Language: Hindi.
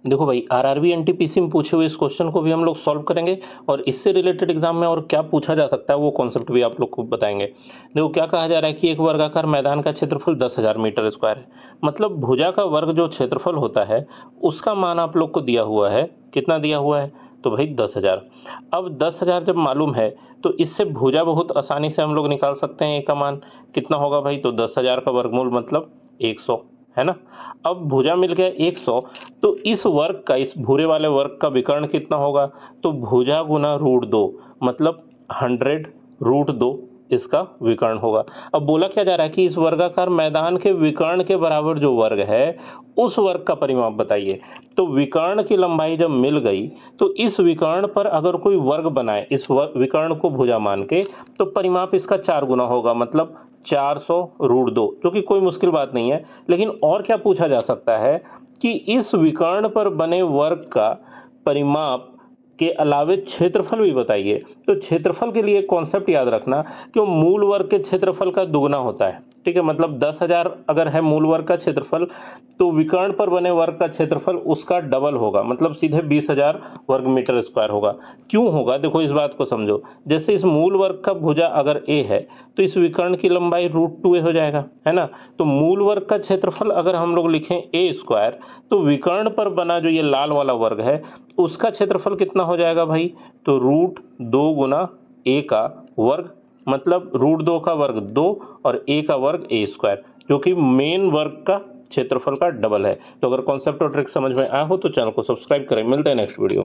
देखो भाई, आरआरबी एनटीपीसी में पूछे हुए इस क्वेश्चन को भी हम लोग सॉल्व करेंगे और इससे रिलेटेड एग्जाम में और क्या पूछा जा सकता है वो कॉन्सेप्ट भी आप लोग को बताएंगे। देखो क्या कहा जा रहा है कि एक वर्गाकार मैदान का क्षेत्रफल 10,000 मीटर स्क्वायर है। मतलब भुजा का वर्ग जो क्षेत्रफल होता है उसका मान आप लोग को दिया हुआ है। कितना दिया हुआ है? तो भाई 10,000। अब 10,000 जब मालूम है तो इससे भुजा बहुत आसानी से हम लोग निकाल सकते हैं। ए का मान कितना होगा भाई? तो 10,000 का वर्गमूल मतलब 100, है ना। अब भुजा मिल गया 100, तो इस वर्ग का, इस भूरे वाले वर्ग का विकर्ण कितना होगा? तो भुजा गुना √2 मतलब 100 √2 इसका विकर्ण होगा। अब बोला क्या जा रहा है कि इस वर्गाकार मैदान के विकर्ण के बराबर जो वर्ग है उस वर्ग का परिमाप बताइए। तो विकर्ण की लंबाई जब मिल गई तो इस विकर्ण पर अगर कोई वर्ग बनाए इस विकर्ण को भुजा मान के, तो परिमाप इसका 4 गुना होगा मतलब 400 √2, जो कि कोई मुश्किल बात नहीं है। लेकिन और क्या पूछा जा सकता है कि इस विकर्ण पर बने वर्ग का परिमाप के अलावे क्षेत्रफल भी बताइए। तो क्षेत्रफल के लिए कॉन्सेप्ट याद रखना कि मूल वर्ग के क्षेत्रफल का दुगना होता है। ठीक है, मतलब 10,000 अगर है मूल वर्ग का क्षेत्रफल, तो विकर्ण पर बने वर्ग का क्षेत्रफल उसका डबल होगा, मतलब सीधे 20,000 वर्ग मीटर स्क्वायर होगा। क्यों होगा? देखो इस बात को समझो। जैसे इस मूल वर्ग का भुजा अगर ए है तो इस विकर्ण की लंबाई √2a हो जाएगा, है ना। तो मूल वर्ग का क्षेत्रफल अगर हम लोग लिखें ए स्क्वायर, तो विकर्ण पर बना जो ये लाल वाला वर्ग है उसका क्षेत्रफल कितना हो जाएगा भाई? तो √2 गुना ए का वर्ग, मतलब √2 का वर्ग 2 और ए का वर्ग ए स्क्वायर, जो कि मेन वर्ग का क्षेत्रफल का डबल है। तो अगर कॉन्सेप्ट और ट्रिक समझ में आया हो तो चैनल को सब्सक्राइब करें। मिलते हैं नेक्स्ट वीडियो।